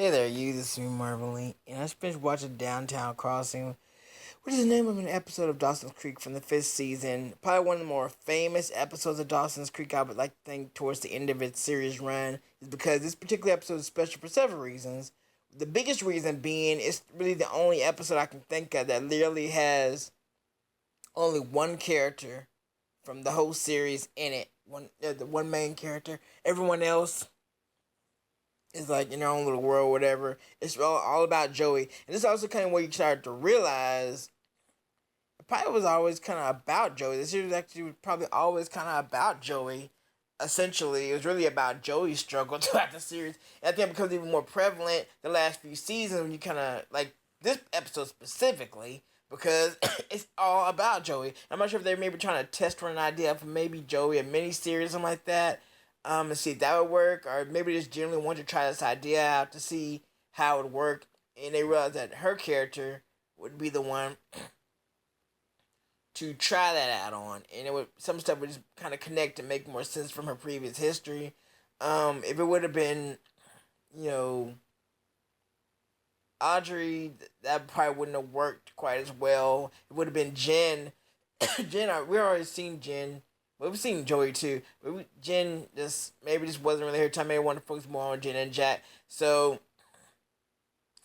Hey there, you. This is me, Marvin, and I just finished watching Downtown Crossing, which is the name of an episode of Dawson's Creek from the fifth season. Probably one of the more famous episodes of Dawson's Creek. I would like to think towards the end of its series run is because this particular episode is special for several reasons. The biggest reason being it's really the only episode I can think of that literally has only one character from the whole series in it. The one main character. Everyone else is like in their own little world, whatever. It's all about Joey, and this is also kind of where you start to realize it probably was always kind of about Joey. This series actually was probably always kind of about Joey. Essentially, it was really about Joey's struggle throughout the series. And I think it becomes even more prevalent the last few seasons when you kind of like this episode specifically because it's all about Joey. I'm not sure if they're maybe trying to test for an idea for maybe Joey a mini series, something like that, and see if that would work, or maybe just generally want to try this idea out to see how it would work, and they realized that her character would be the one to try that out on, and it would some stuff would just kind of connect and make more sense from her previous history. If it would have been, you know, Audrey, that probably wouldn't have worked quite as well. It would have been Jen. Jen, we already seen Jen. Well, we've seen Joey too, but Jen just wasn't really her time. Maybe wanted to focus more on Jen and Jack. So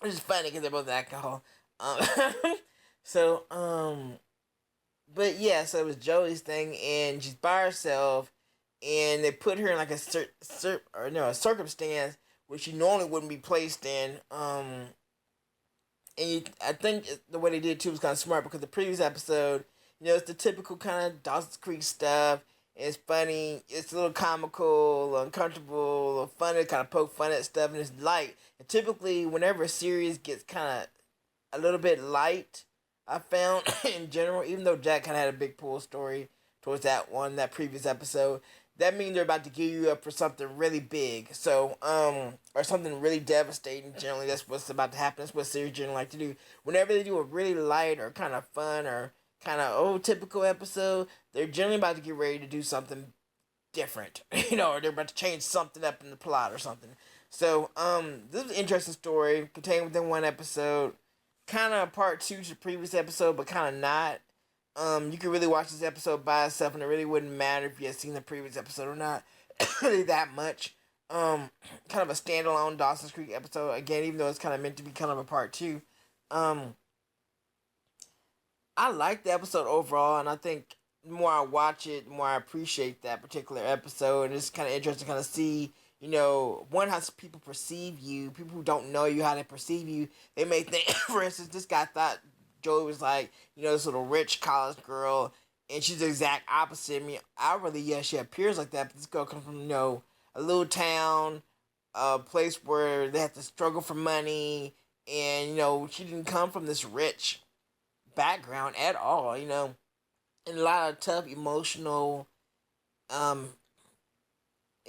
it's just funny because they're both alcohol. Um, so but yeah, so it was Joey's thing, and she's by herself, and they put her in like a circumstance which she normally wouldn't be placed in. I think the way they did it too was kind of smart because the previous episode, it's the typical kind of Dawson's Creek stuff. It's funny, it's a little comical, uncomfortable, a little funny, kind of poke fun at stuff, and it's light. And typically, whenever a series gets kind of a little bit light, I found in general, even though Jack kind of had a big pull story towards that previous episode, that means they're about to gear you up for something really big. So, or something really devastating. Generally, that's what's about to happen. That's what series generally like to do. Whenever they do a really light or kind of fun or kind of typical episode, they're generally about to get ready to do something different, or they're about to change something up in the plot or something. So, this is an interesting story contained within one episode. Kind of part two to the previous episode, but kind of not. You could really watch this episode by itself, and it really wouldn't matter if you had seen the previous episode or not. Really that much. Kind of a standalone Dawson's Creek episode. Again, even though it's kind of meant to be kind of a part two. Um, I like the episode overall, and I think the more I watch it, the more I appreciate that particular episode. And it's kind of interesting to kind of see, one, how people perceive you. People who don't know you, how they perceive you. They may think, for instance, this guy thought Joey was like, this little rich college girl, and she's the exact opposite. I mean, she appears like that, but this girl comes from, a little town, a place where they have to struggle for money, and, she didn't come from this rich background at all, and a lot of tough emotional um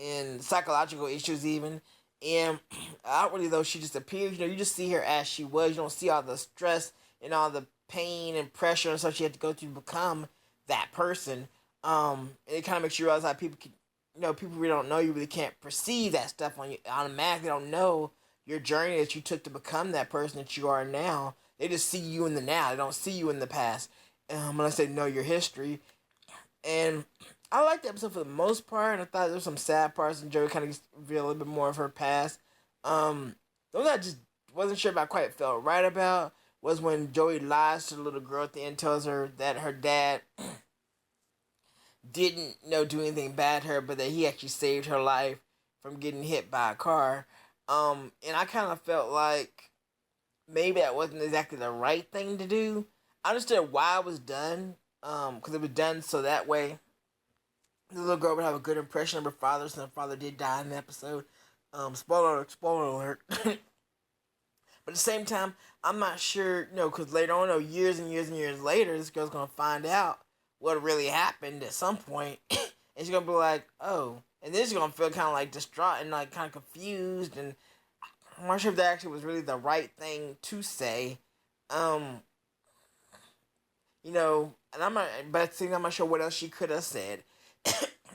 and psychological issues even. And outwardly though she just appears, you just see her as she was. You don't see all the stress and all the pain and pressure and stuff she had to go through to become that person. And it kind of makes you realize how people can, people really don't know you really can't perceive that stuff on you automatically. Don't know your journey that you took to become that person that you are now. They just see you in the now. They don't see you in the past. When I say know your history, and I liked the episode for the most part. I thought there were some sad parts, and Joey kind of revealed a little bit more of her past. Those I just wasn't sure if I quite felt right about was when Joey lies to the little girl at the end, tells her that her dad didn't do anything bad to her, but that he actually saved her life from getting hit by a car. And I kind of felt like maybe that wasn't exactly the right thing to do. I understood why it was done, because it was done so that way the little girl would have a good impression of her father, since her father did die in the episode. Spoiler alert. But at the same time, I'm not sure, because later on, years and years and years later, this girl's going to find out what really happened at some point, and she's going to be like, oh, and then she's going to feel kind of like distraught and like kind of confused, and I'm not sure if that actually was really the right thing to say. Um, and I'm not sure what else she could have said.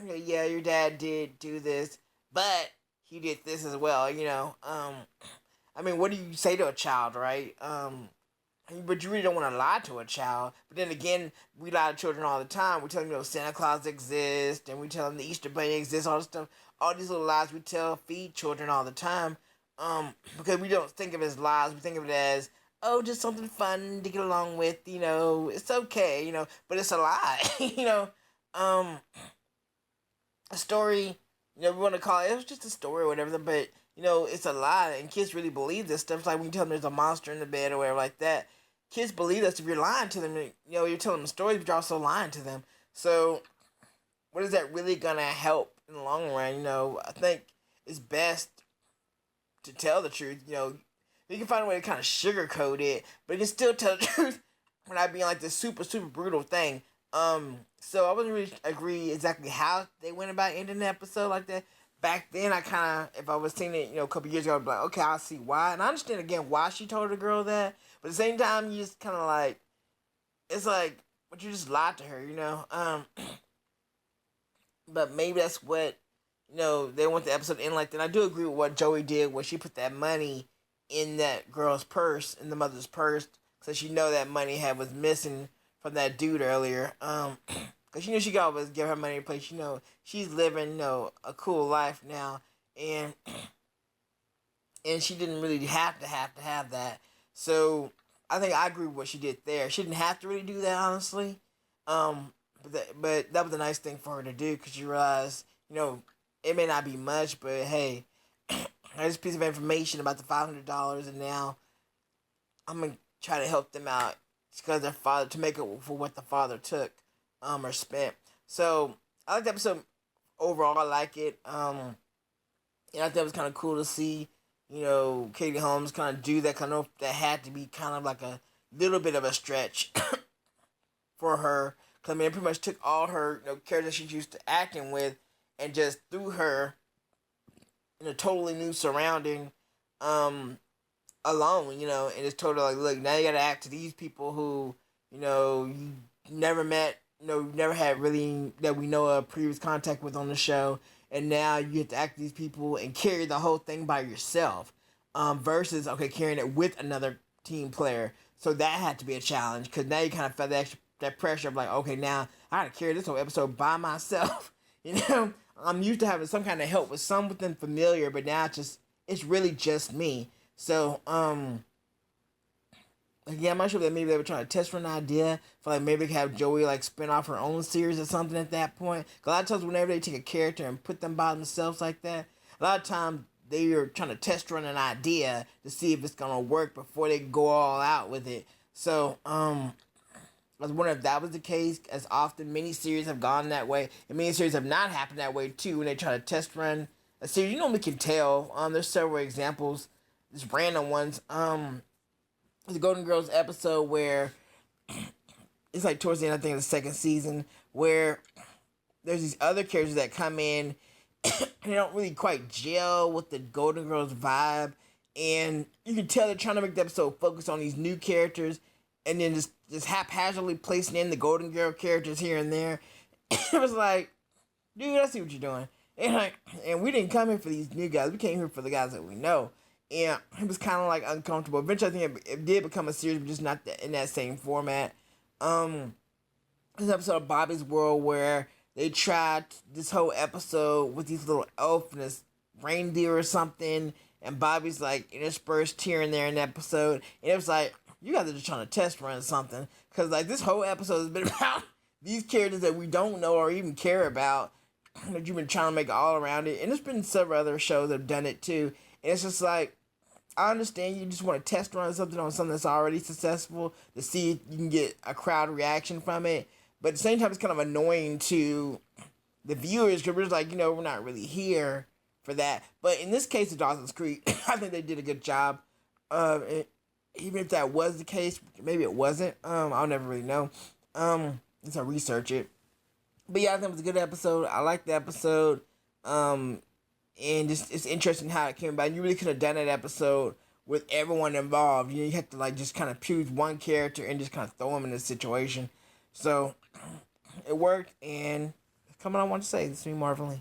Yeah, your dad did do this, but he did this as well. I mean, what do you say to a child, right? But you really don't want to lie to a child. But then again, we lie to children all the time. We tell them, Santa Claus exists, and we tell them the Easter Bunny exists, all this stuff. All these little lies we feed children all the time. Because we don't think of it as lies. We think of it as, oh, just something fun to get along with. It's okay. But it's a lie. Um, a story. We want to call it. It was just a story or whatever. But it's a lie, and kids really believe this stuff. It's like when you tell them there's a monster in the bed or whatever like that. Kids believe us if you're lying to them. You're telling them stories, but you're also lying to them. So, what is that really gonna help in the long run? I think it's best to tell the truth. You can find a way to kind of sugarcoat it, but you can still tell the truth without being like this super super brutal thing. So I wasn't really agree exactly how they went about ending the episode like that. Back then, I kind of, if I was seeing it, a couple years ago, I'd be like, okay, I see why. And I understand, again, why she told the girl that. But at the same time, you just kind of like, it's like, but you just lied to her. But maybe that's what, they want the episode to end like that. And I do agree with what Joey did, where she put that money in that girl's purse, in the mother's purse, so she that money was missing from that dude earlier. Because she could always give her money to play. She's living, a cool life now. And she didn't really have to have that. So, I think I agree with what she did there. She didn't have to really do that, honestly. But that was a nice thing for her to do. Because she realized, it may not be much. But, hey, there's a piece of information about the $500. And now, I'm going to try to help them out. Because their father, to make it for what the father took. Or spent. So I like the episode overall. I like it. I thought it was kind of cool to see, Katie Holmes kind of do that. Kind of that had to be kind of like a little bit of a stretch for her. Cause it pretty much took all her characters she's used to acting with and just threw her in a totally new surrounding, alone. And it's totally like, look, now you got to act to these people who you never met. Never had really that we know of previous contact with on the show, and now you have to act these people and carry the whole thing by yourself, versus carrying it with another team player. So that had to be a challenge because now you kind of felt that pressure of like, okay, now I got to carry this whole episode by myself. I'm used to having some kind of help with something familiar, but now it's really just me. So yeah, I'm not sure that maybe they were trying to test for an idea for like maybe have Joey like spin off her own series or something at that point. Cause a lot of times whenever they take a character and put them by themselves like that, a lot of times they are trying to test run an idea to see if it's gonna work before they go all out with it. So I was wondering if that was the case. As often miniseries have gone that way, and miniseries have not happened that way too. When they try to test run a series, you normally can tell. There's several examples, just random ones. The Golden Girls episode where it's like towards the end, I think, of the second season, where there's these other characters that come in and they don't really quite gel with the Golden Girls vibe, and you can tell they're trying to make the episode focus on these new characters, and then just haphazardly placing in the Golden Girl characters here and there. It was like, dude, I see what you're doing, and we didn't come here for these new guys. We came here for the guys that we know. And it was kind of like uncomfortable. Eventually, I think it did become a series, but just not in that same format. This episode of Bobby's World where they tried this whole episode with these little elf and this reindeer or something, and Bobby's like interspersed here and there in the episode, and it was like, you guys are just trying to test run something, because like this whole episode has been about these characters that we don't know or even care about, that you've been trying to make all around it, and there's been several other shows that have done it too, and it's just like, I understand you just want to test run something on something that's already successful to see if you can get a crowd reaction from it. But at the same time, it's kind of annoying to the viewers because we're just like, we're not really here for that. But in this case of Dawson's Creek, I think they did a good job of it. Even if that was the case, maybe it wasn't. I'll never really know. Unless I research it. But yeah, I think it was a good episode. I liked the episode. And it's interesting how it came about. You really could have done that episode with everyone involved. You had to like just kind of choose one character and just kind of throw them in this situation. So it worked, and coming on, I want to say, this is me, Marvin.